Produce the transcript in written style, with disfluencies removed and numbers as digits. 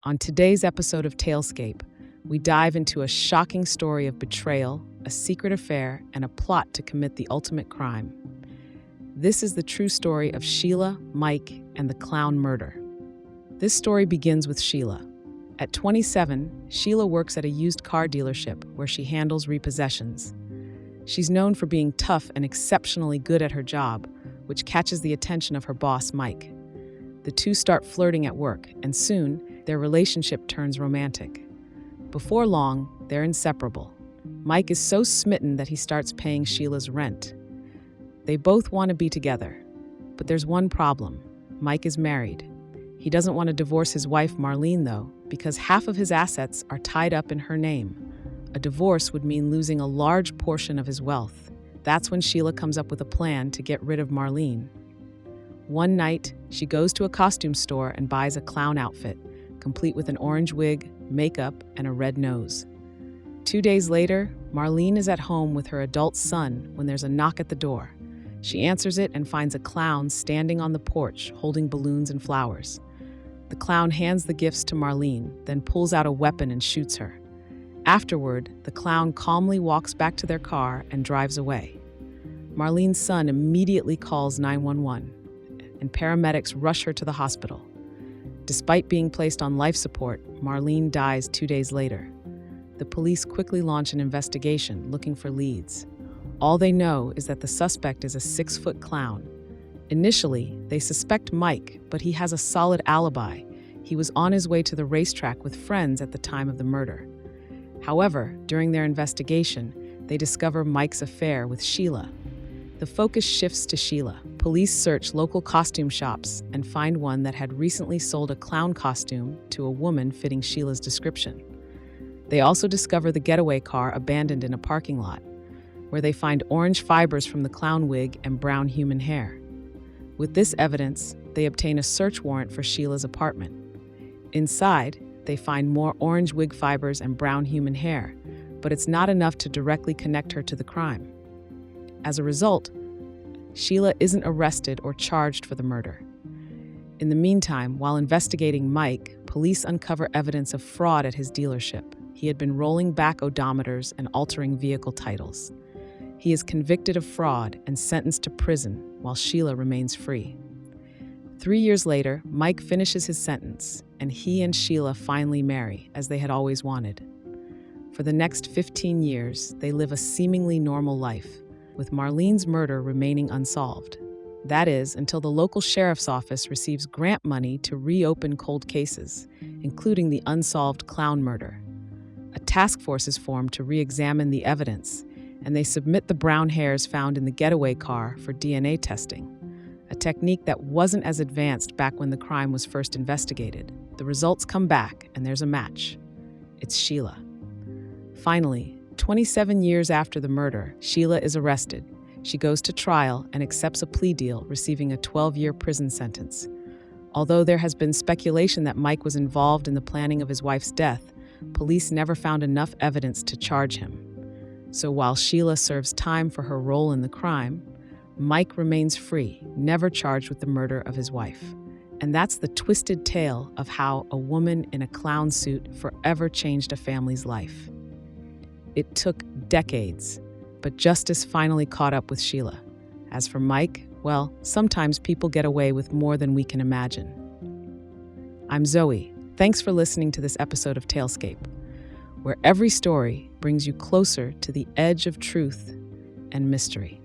On today's episode of Talescape, we dive into a shocking story of betrayal, a secret affair, and a plot to commit the ultimate crime. This is the true story of Sheila, Mike, and the clown murder. This story begins with Sheila. At 27, Sheila works at a used car dealership where she handles repossessions. She's known for being tough and exceptionally good at her job, which catches the attention of her boss, Mike. The two start flirting at work, and soon, their relationship turns romantic. Before long, they're inseparable. Mike is so smitten that he starts paying Sheila's rent. They both want to be together, but there's one problem. Mike is married. He doesn't want to divorce his wife, Marlene, though, because half of his assets are tied up in her name. A divorce would mean losing a large portion of his wealth. That's when Sheila comes up with a plan to get rid of Marlene. One night, she goes to a costume store and buys a clown outfit, complete with an orange wig, makeup, and a red nose. 2 days later, Marlene is at home with her adult son when there's a knock at the door. She answers it and finds a clown standing on the porch holding balloons and flowers. The clown hands the gifts to Marlene, then pulls out a weapon and shoots her. Afterward, the clown calmly walks back to their car and drives away. Marlene's son immediately calls 911, and paramedics rush her to the hospital. Despite being placed on life support, Marlene dies 2 days later. The police quickly launch an investigation looking for leads. All they know is that the suspect is a 6-foot clown. Initially, they suspect Mike, but he has a solid alibi. He was on his way to the racetrack with friends at the time of the murder. However, during their investigation, they discover Mike's affair with Sheila. The focus shifts to Sheila. Police search local costume shops and find one that had recently sold a clown costume to a woman fitting Sheila's description. They also discover the getaway car abandoned in a parking lot, where they find orange fibers from the clown wig and brown human hair. With this evidence, they obtain a search warrant for Sheila's apartment. Inside, they find more orange wig fibers and brown human hair, but it's not enough to directly connect her to the crime. As a result, Sheila isn't arrested or charged for the murder. In the meantime, while investigating Mike, police uncover evidence of fraud at his dealership. He had been rolling back odometers and altering vehicle titles. He is convicted of fraud and sentenced to prison, while Sheila remains free. 3 years later, Mike finishes his sentence, and he and Sheila finally marry, as they had always wanted. For the next 15 years, they live a seemingly normal life, with Marlene's murder remaining unsolved. That is, until the local sheriff's office receives grant money to reopen cold cases, including the unsolved clown murder. A task force is formed to re-examine the evidence, and they submit the brown hairs found in the getaway car for DNA testing, a technique that wasn't as advanced back when the crime was first investigated. The results come back, and there's a match. It's Sheila. Finally, 27 years after the murder, Sheila is arrested. She goes to trial and accepts a plea deal, receiving a 12-year prison sentence. Although there has been speculation that Mike was involved in the planning of his wife's death, police never found enough evidence to charge him. So while Sheila serves time for her role in the crime, Mike remains free, never charged with the murder of his wife. And that's the twisted tale of how a woman in a clown suit forever changed a family's life. It took decades, but justice finally caught up with Sheila. As for Mike, well, sometimes people get away with more than we can imagine. I'm Zoe. Thanks for listening to this episode of Talescape, where every story brings you closer to the edge of truth and mystery.